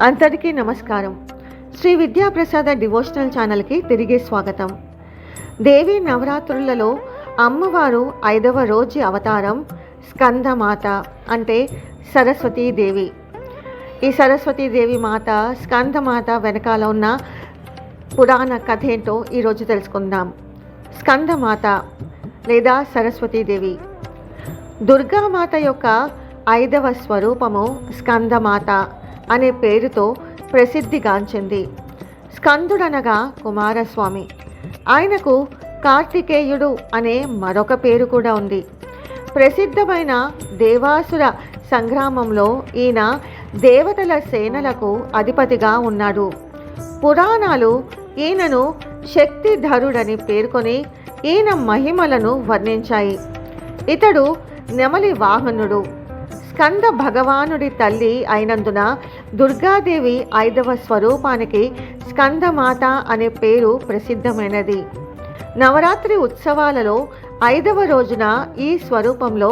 అందరికీ నమస్కారం. శ్రీ విద్యాప్రసాద డివోషనల్ ఛానల్కి తిరిగి స్వాగతం. దేవి నవరాత్రులలో అమ్మవారు 5వ రోజు అవతారం స్కందమాత, అంటే సరస్వతీదేవి. ఈ సరస్వతీదేవి మాత, స్కందమాత వెనకాల ఉన్న పురాణ కథ ఏంటో ఈరోజు తెలుసుకుందాం. స్కందమాత లేదా సరస్వతీదేవి దుర్గామాత యొక్క 5వ స్వరూపము స్కందమాత అనే పేరుతో ప్రసిద్ధిగాంచింది. స్కందుడనగా కుమారస్వామి. ఆయనకు కార్తికేయుడు అనే మరొక పేరు కూడా ఉంది. ప్రసిద్ధమైన దేవాసుర సంగ్రామంలో ఈయన దేవతల సేనలకు అధిపతిగా ఉన్నాడు. పురాణాలు ఈయనను శక్తిధరుడని పేర్కొని ఈయన మహిమలను వర్ణించాయి. ఇతడు నెమలి వాహనుడు. స్కంద భగవానుడి తల్లి అయినందున దుర్గాదేవి 5వ స్వరూపానికి స్కందమాత అనే పేరు ప్రసిద్ధమైనది. నవరాత్రి ఉత్సవాలలో 5వ రోజున ఈ స్వరూపంలో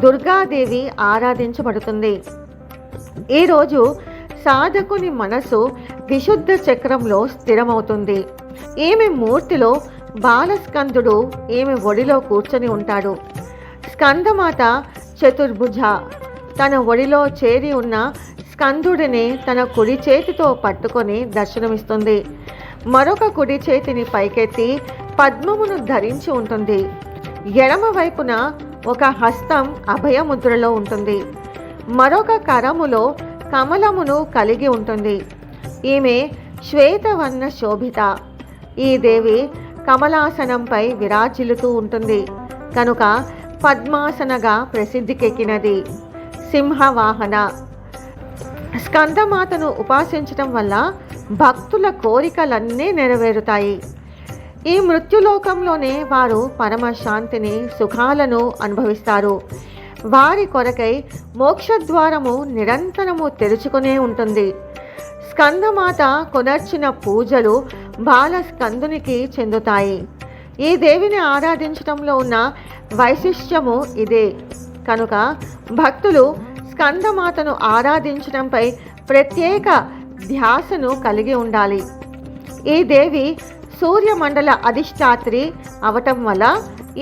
దుర్గాదేవి ఆరాధించబడుతుంది. ఈరోజు సాధకుని మనసు విశుద్ధ చక్రంలో స్థిరమవుతుంది. ఈమె మూర్తిలో బాలస్కందుడు ఈమె ఒడిలో కూర్చొని ఉంటాడు. స్కందమాత చతుర్భుజ. తన ఒడిలో చేరి ఉన్న స్కందుడిని తన కుడి చేతితో పట్టుకొని దర్శనమిస్తుంది. మరొక కుడి చేతిని పైకెత్తి పద్మమును ధరించి ఉంటుంది. ఎడమ వైపున ఒక హస్తం అభయముద్రలో ఉంటుంది. మరొక కరములో కమలమును కలిగి ఉంటుంది. ఈమె శ్వేతవర్ణ శోభిత. ఈ దేవి కమలాసనంపై విరాజిల్లుతూ ఉంటుంది కనుక పద్మాసనగా ప్రసిద్ధికెక్కినది. సింహవాహన. స్కందమాతను ఉపాసించటం వల్ల భక్తుల కోరికలన్నీ నెరవేరుతాయి. ఈ మృత్యులోకంలోనే వారు పరమశాంతిని, సుఖాలను అనుభవిస్తారు. వారి కొరకై మోక్షద్వారము నిరంతరము తెరుచుకునే ఉంటుంది. స్కందమాత కొనర్చిన పూజలు బాలస్కందునికి చెందుతాయి. ఈ దేవిని ఆరాధించటంలో ఉన్న వైశిష్ట్యము ఇదే కనుక భక్తులు స్కందమాతను ఆరాధించడంపై ప్రత్యేక ధ్యాసను కలిగి ఉండాలి. ఈ దేవి సూర్యమండల అధిష్టాత్రి అవటం వల్ల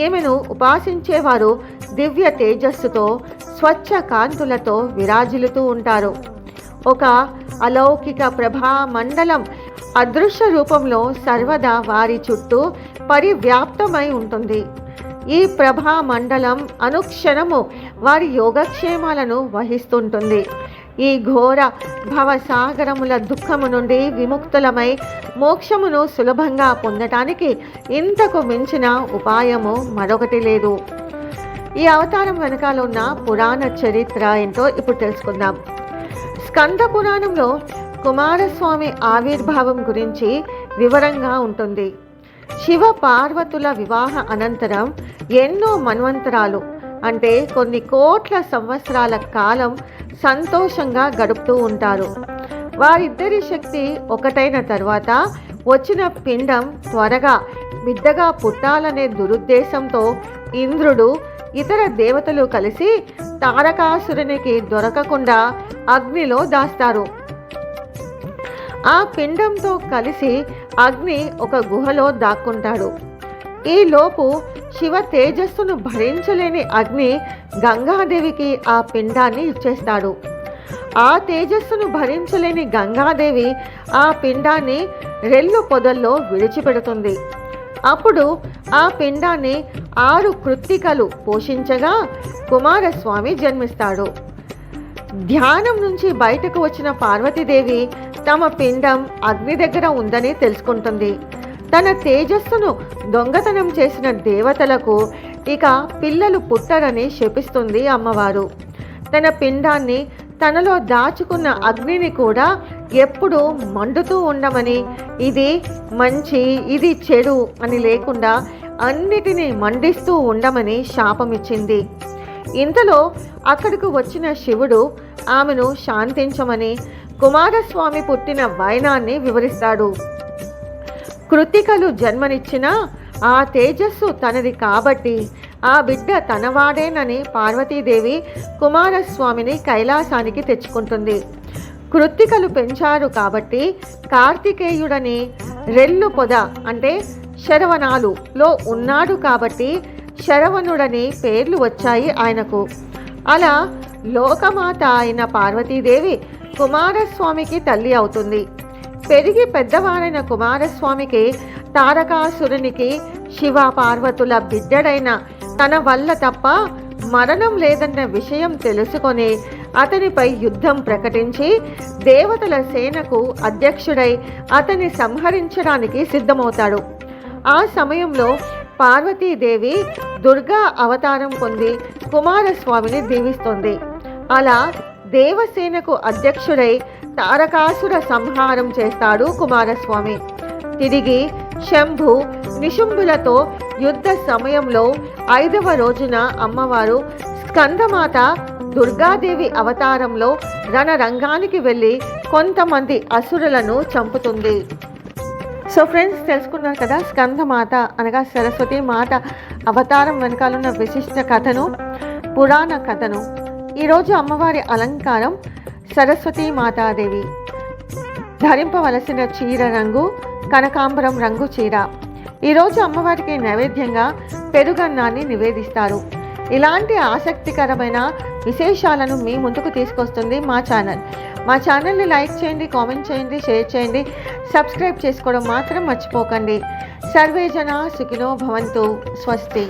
ఈమెను ఉపాసించేవారు దివ్య తేజస్సుతో, స్వచ్ఛ కాంతులతో విరాజిల్లుతూ ఉంటారు. ఒక అలౌకిక ప్రభా మండలం అదృశ్య రూపంలో సర్వదా వారి చుట్టూ పరివ్యాప్తమై ఉంటుంది. ఈ ప్రభా మండలం అనుక్షణము వారి యోగక్షేమాలను వహిస్తుంటుంది. ఈ ఘోర భవసాగరముల దుఃఖము నుండి విముక్తులమై మోక్షమును సులభంగా పొందటానికి ఇంతకు మించిన ఉపాయము మరొకటి లేదు. ఈ అవతారం వెనకాల ఉన్న పురాణ చరిత్ర ఏంటో ఇప్పుడు తెలుసుకుందాం. స్కంద పురాణంలో కుమారస్వామి ఆవిర్భావం గురించి వివరంగా ఉంటుంది. శివ పార్వతుల వివాహ అనంతరం ఎన్నో మన్వంతరాలు, అంటే కొన్ని కోట్ల సంవత్సరాల కాలం సంతోషంగా గడుపుతూ ఉంటారు. వారిద్దరి శక్తి ఒకటైన తర్వాత వచ్చిన పిండం త్వరగా బిడ్డగా పుట్టాలనే దురుద్దేశంతో ఇంద్రుడు, ఇతర దేవతలు కలిసి తారకాసురునికి దొరకకుండా అగ్నిలో దాస్తారు. ఆ పిండంతో కలిసి అగ్ని ఒక గుహలో దాక్కుంటాడు. ఈ లోపు శివ తేజస్సును భరించలేని అగ్ని గంగాదేవికి ఆ పిండాన్ని ఇచ్చేస్తాడు. ఆ తేజస్సును భరించలేని గంగాదేవి ఆ పిండాన్ని రెల్లు పొదల్లో విడిచిపెడుతుంది. అప్పుడు ఆ పిండాన్ని 6 కృత్తికలు పోషించగా కుమారస్వామి జన్మిస్తాడు. ధ్యానం నుంచి బయటకు వచ్చిన పార్వతీదేవి తమ పిండం అగ్ని దగ్గర ఉందని తెలుసుకుంటుంది. తన తేజస్సును దొంగతనం చేసిన దేవతలకు ఇక పిల్లలు పుట్టరని శపిస్తుంది అమ్మవారు. తన పిండాన్ని తనలో దాచుకున్న అగ్నిని కూడా ఎప్పుడూ మండుతూ ఉండమని, ఇది మంచి ఇది చెడు అని లేకుండా అన్నిటినీ మండిస్తూ ఉండమని శాపమిచ్చింది. ఇంతలో అక్కడకు వచ్చిన శివుడు ఆమెను శాంతించమని కుమారస్వామి పుట్టిన వైనాన్ని వివరిస్తాడు. కృత్తికలు జన్మనిచ్చినా ఆ తేజస్సు తనది కాబట్టి ఆ బిడ్డ తనవాడేనని పార్వతీదేవి కుమారస్వామిని కైలాసానికి తెచ్చుకుంటుంది. కృత్తికలు పెంచారు కాబట్టి కార్తికేయుడని రెల్లు పొద అంటే శరవణాలులో ఉన్నాడు కాబట్టి శరవణుడని పేర్లు వచ్చాయి ఆయనకు. అలా లోకమాత అయిన పార్వతీదేవి కుమారస్వామికి తల్లి అవుతుంది. పెరిగి పెద్దవాడైన కుమారస్వామికి తారకాసురునికి శివ పార్వతుల బిడ్డడైన తన వల్ల తప్ప మరణం లేదన్న విషయం తెలుసుకొని అతనిపై యుద్ధం ప్రకటించి దేవతల సేనకు అధ్యక్షుడై అతన్ని సంహరించడానికి సిద్ధమవుతాడు. ఆ సమయంలో పార్వతీదేవి దుర్గా అవతారం పొంది కుమారస్వామిని దీవిస్తుంది. అలా దేవసేనకు అధ్యక్షుడై తారకాసుర సంహారం చేస్తాడు కుమారస్వామి. తిరిగి శంభు నిశుంభులతో యుద్ధ సమయంలో 5వ రోజున అమ్మవారు స్కందమాత దుర్గాదేవి అవతారంలో రణరంగానికి వెళ్ళి కొంతమంది అసురులను చంపుతుంది. సో ఫ్రెండ్స్, తెలుసుకున్నారు కదా స్కందమాత అనగా సరస్వతి మాత అవతారం వెనకాలన్న విశిష్ట కథను, పురాణ కథను. ఈరోజు అమ్మవారి అలంకారం సరస్వతీ మాతాదేవి. ధరింపవలసిన చీర రంగు కనకాంబరం రంగు చీర. ఈరోజు అమ్మవారికి నైవేద్యంగా పెరుగన్నాన్ని నివేదిస్తారు. ఇలాంటి ఆసక్తికరమైన విశేషాలను మీ ముందుకు తీసుకొస్తుంది మా ఛానల్. మా ఛానల్ని లైక్ చేయండి, కామెంట్ చేయండి, షేర్ చేయండి, సబ్స్క్రైబ్ చేసుకోవడం మాత్రం మర్చిపోకండి. సర్వే జనా సుఖినో భవంతు. స్వస్తి.